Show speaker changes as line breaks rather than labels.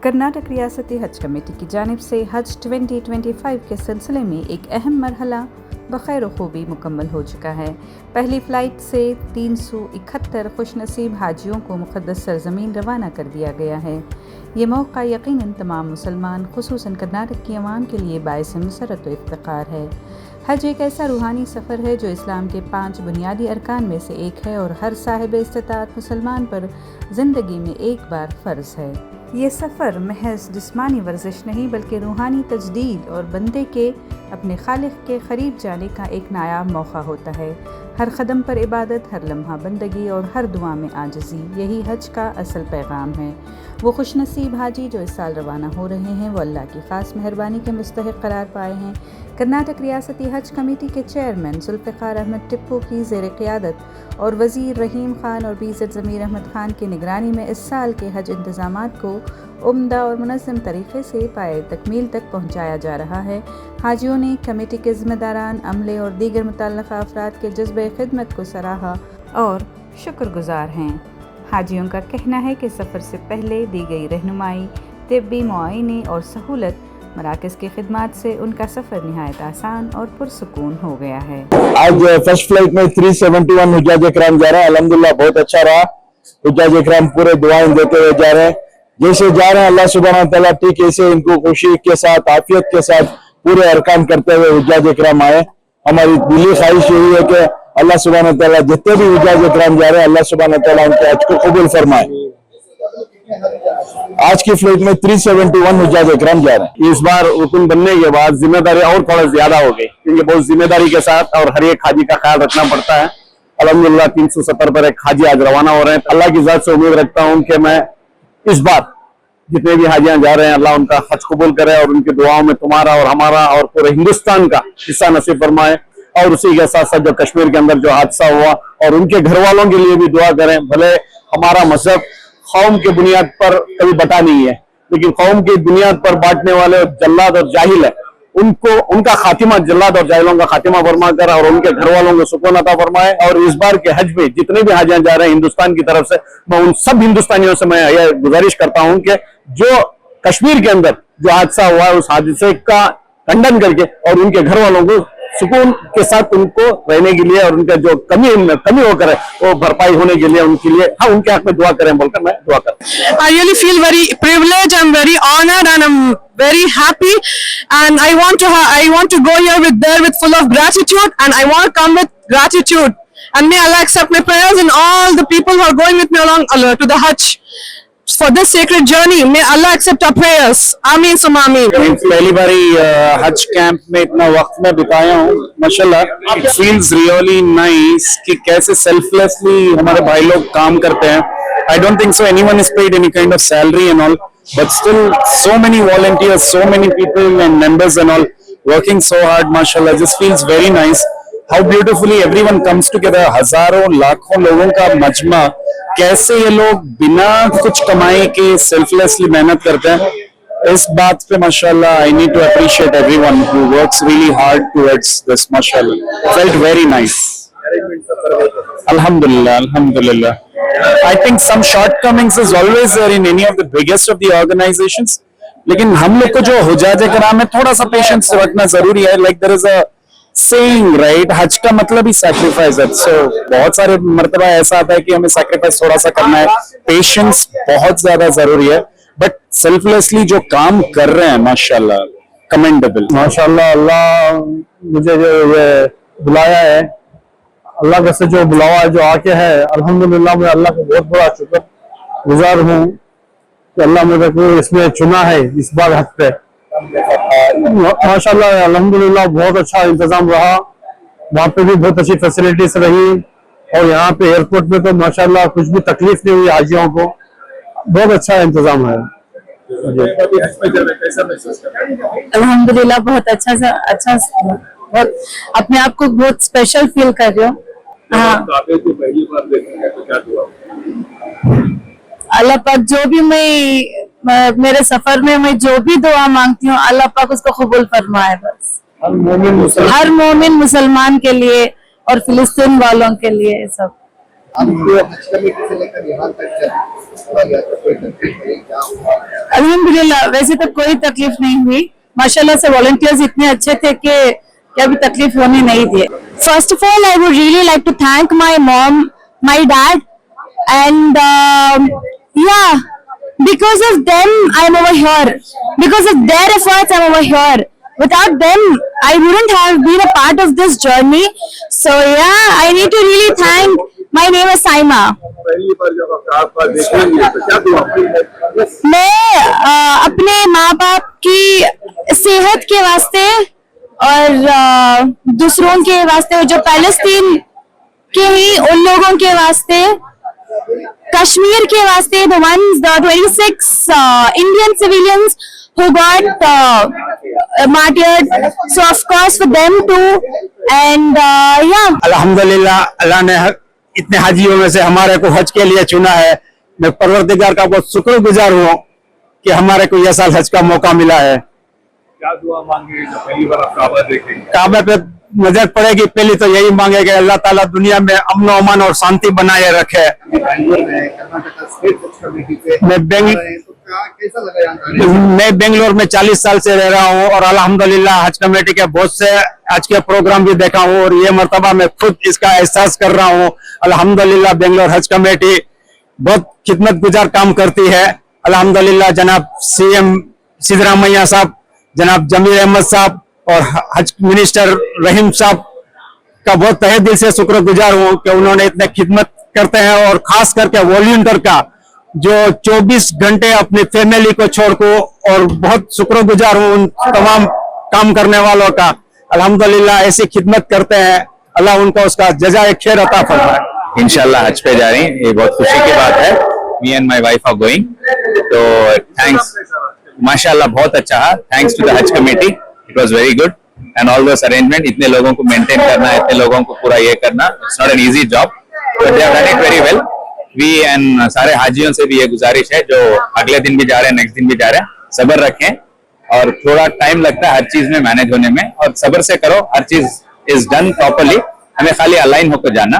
कर्नाटक रियासती हज कमेटी की जानिब से हज 2025 के सिलसिले में एक अहम मरहला बखैर खूबी मुकम्मल हो चुका है। पहली फ़्लाइट से 371 खुशनसीब हाजियों को मुक़द्दस सरज़मीन रवाना कर दिया गया है। ये मौका यकीनन तमाम मुसलमान खुसूसन कर्नाटक की आवाम के लिए बाइस मसरत व इफ्तिखार है। हज एक ऐसा रूहानी सफ़र है जो इस्लाम के 5 बुनियादी अरकान में से एक है और हर साहिब इस्तिताअत मुसलमान पर ज़िंदगी में एक बार फ़र्ज़ है। ये सफ़र महज जिस्मानी वर्जिश नहीं बल्कि रूहानी तजदीद और बंदे के अपने खालिक के करीब जाने का एक नायाब मौका होता है। हर कदम पर इबादत, हर लम्हा बंदगी और हर दुआ में आजिज़ी, यही हज का असल पैगाम है। वो खुशनसीब हाजी जो इस साल रवाना हो रहे हैं वो अल्लाह की ख़ास मेहरबानी के मुस्तहिक़ करार पाए हैं। कर्नाटक रियासती हज कमेटी के चेयरमैन जुल्फ़िकार अहमद टिप्पू की ज़ेर क़ियादत और वज़ीर रहीम ख़ान और बीज़द ज़मीर अहमद ख़ान की निगरानी में इस साल के हज इंतज़ामात को उम्दा और मुनज़्ज़म तरीक़े से पाए तकमील तक पहुँचाया जा रहा है। हाजियों ने कमेटी के ज़िम्मेदारान, अमले और दीगर मुतल्लिक़ा अफ़राद के जज्बे ख़िदमत को सराहा और शुक्रगुज़ार हैं। हाजियों का कहना है कि सफ़र से पहले दी गई रहनुमाई, तिब्बी मुआयने और सहूलत मराकज़ की खिदमत से उनका सफ़र निहायत आसान और पुरसुकून हो गया है।
आज फर्स्ट फ्लाइट में 371 हुज्जाज इकराम जा रहे हैं। अल्हम्दुलिल्लाह बहुत अच्छा रहा। हुज्जाज इकराम पूरे दुआएं देते हुए जा रहे हैं। जैसे जा रहे हैं अल्लाह सुब्हानहू व तआला ठीक ऐसे इनको खुशी के साथ, आफियत के साथ पूरे अरकान करते हुए हुज्जाज इकराम आए। हमारी दिली ख्वाहिश यही है कि अल्लाह सुब्हानहू व तआला जितने भी हुज्जाज इकराम जा रहे हैं अल्लाह सुब्हानहू व तआला उनके हज को कबूल फरमाए। आज की फ्लाइट में 371 हुज्जाज इकराम जा रहे हैं।
इस बार रुकन बनने के बाद जिम्मेदारी और थोड़ा ज्यादा हो गई, क्योंकि बहुत जिम्मेदारी के साथ और हर एक हाजी का ख्याल रखना पड़ता है। अल्हम्दुलिल्लाह 370 पर एक हाजी आज रवाना हो रहे हैं। अल्लाह की ज़ात से उम्मीद रखता हूँ कि मैं इस बार जितने भी हाजियां जा रहे हैं अल्लाह उनका हज कबूल करे और उनकी दुआओं में तुम्हारा और हमारा और पूरे हिंदुस्तान का हिस्सा नसीब फरमाए। और उसी के साथ साथ जो कश्मीर के अंदर जो हादसा हुआ और उनके घर वालों के लिए भी दुआ करें। भले हमारा मजहब कौम की बुनियाद पर कभी बटा नहीं है, लेकिन कौम की बुनियाद पर बांटने वाले जल्लाद और जाहिल है, उनको उनका खातिमा, जल्लाद और जाहिलों का खातिमा फरमा कर और उनके घर वालों को सुकून अता फरमाए। और इस बार के हज में जितने भी हाजियां जा रहे हैं हिंदुस्तान की तरफ से, मैं उन सब हिंदुस्तानियों से मैं यह गुजारिश करता हूं कि जो कश्मीर के अंदर जो हादसा हुआ है उस हादसे का खंडन करके और उनके घर वालों को सुकून के साथ उनको रहने के लिए और उनका जो कमी होकर है वो भरपाई होने के लिए उनके लिए उनके हक में दुआ करें बोलकर मैं दुआ करता हूं।
I really feel very privileged, I'm very honored and I'm very happy, and I want to go there with full of gratitude, and I want to come with gratitude, and may Allah accept my prayers and all the people who are going with me along to the Hajj for this sacred journey. May Allah accept our prayers. Ameen summa ameen.
पहली बारी हज camp में इतना वक्त में बिताया हूँ, माशाल्लाह इट फील्स रियली नाइस कि कैसे सेल्फलेसली हमारे भाई लोग काम करते हैं। I don't think so anyone is paid any kind of salary and all, but still so many volunteers, so many people and members and all working so hard, mashallah, just feels very nice. How beautifully everyone comes together, हजारों लाखों लोगों का मजमा, कैसे ये लोग बिना कुछ कमाए के सेल्फलेसली मेहनत करते हैं। इस बात पे माशाल्लाह I need to appreciate everyone who works really hard towards this, mashallah. Felt very nice. Alhamdulillah, alhamdulillah. I think some shortcomings is always there in any of the biggest of the organizations. लेकिन हम लोग को जो हुज्जाज इकराम में थोड़ा सा patience रखना जरूरी है। Like there is a saying, right? हज का मतलब ही सैक्रिफाइस है। So बहुत सारे मर्तबा ऐसा आता है कि हमें सैक्रिफाइस थोड़ा सा करना है। पेशेंस बहुत ज्यादा जरूरी है, बट सेल्फलेसली जो काम कर रहे हैं माशाल्लाह कमेंडेबल।
माशाल्लाह अल्लाह मुझे जो ये बुलाया है, अल्लाह का से जो बुलावा जो आके है, अल्हम्दुलिल्लाह मैं अल्लाह को बहुत बड़ा शुक्र गुजार हूँ कि अल्लाह मेरे को इसमें चुना है इस बार हज पे। माशाल्लाह अल्हम्दुलिल्लाह बहुत अच्छा इंतजाम रहा, वहाँ पे भी बहुत अच्छी फैसिलिटीज रही और यहाँ पे एयरपोर्ट पे तो माशाल्लाह कुछ भी तकलीफ नहीं हुई हाजियों को, बहुत अच्छा इंतजाम है।
अल्हम्दुलिल्लाह बहुत अच्छा बहुत अपने आप को बहुत स्पेशल फील कर रही हूँ। हाँ, अल्लाह पाक जो भी मैं मेरे सफर में मैं जो भी दुआ मांगती हूँ अल्लाह पाक उसको कबूल फरमाए। बस हर मोमिन मुसलमान के लिए और फिलिस्तीन वालों के लिए सब
आपको हज कमेटी से लेकर यहाँ तक चला तो कोई तकलीफ नहीं क्या हुआ?
अल्हम्दुलिल्लाह, वैसे तो कोई तकलीफ नहीं हुई। माशाल्लाह से वॉलंटियर्स इतने अच्छे थे कि क्या भी तकलीफ होने नहीं दी। First of all, I would really like to thank my mom, my dad, and yeah, because of them I'm over here, because of their efforts I'm over here. Without them I wouldn't have been a part of this journey. So yeah, I need to really thank. My name is Saima.
पहली बार जब आप देखेंगे तो क्या दुआ करेंगे?
मैं अपने माँ बाप की सेहत के वास्ते और दूसरों के वास्ते, जो पैलेस्टीन के ही उन लोगों के वास्ते, कश्मीर के वास्ते, the 26 Indian civilians who got martyred, so of course for them too, and yeah.
अल्हम्दुलिल्लाह, अल्लाह ने इतने हाजियों में से हमारे को हज के लिए चुना है। मैं परवरदिगार का बहुत शुक्रगुजार हूँ कि हमारे को यह साल हज का मौका मिला है।
क्या दुआ मांगे जब पहली बार आप काबा देखेंगे?
काबे पे नजर पड़ेगी, पहले तो यही मांगेगा अल्लाह ताला दुनिया में अमन अमान और शांति बनाए रखे।
बैंगलोर में कर्नाटक स्टेट हज कमेटी से कैसा लगा यहाँ?
मैं बेंगलोर में 40 साल से रह रहा हूँ और अल्हम्दुलिल्लाह हज कमेटी के बहुत से आज के प्रोग्राम भी देखा हूँ और ये मर्तबा मैं खुद इसका एहसास कर रहा हूँ। अल्हम्दुलिल्लाह बेंगलोर हज कमेटी बहुत खिदमत गुजार काम करती है। अल्हम्दुलिल्लाह जनाब CM सिद्धरामैया साहब, जनाब जमीर अहमद साहब और हज मिनिस्टर रहीम साहब का बहुत तहे दिल से शुक्रगुजार हूँ कि उन्होंने इतने खिदमत करते हैं और खास करके वॉलंटियर का जो 24 घंटे अपनी फैमिली को छोड़ को, और बहुत शुक्रगुजार हूँ उन तमाम काम करने वालों का। अल्हम्दुलिल्लाह ऐसी खिदमत करते हैं, अल्लाह उनको उसका जज़ाए खैर अता फरमाए।
इंशाल्लाह हज पे जा रही हैं, ये बहुत खुशी की बात है। Me and my wife are going, तो थैंक्स, माशाल्लाह बहुत अच्छा है। Thanks to the Haj committee, it was very good and all those arrangement. इतने लोगों को मेंटेन करना, इतने लोगों को पूरा ये करना, it's not an easy job, but they have done it very well. We and सारे हाजियों से भी ये गुजारिश है जो अगले दिन भी जा रहे हैं, नेक्स्ट दिन भी जा रहे हैं, सब्र रखें और थोड़ा टाइम लगता है हर चीज में मैनेज होने में, और सब्र से करो, हर चीज इज डन प्रॉपरली। हमें खाली अलाइन होकर जाना।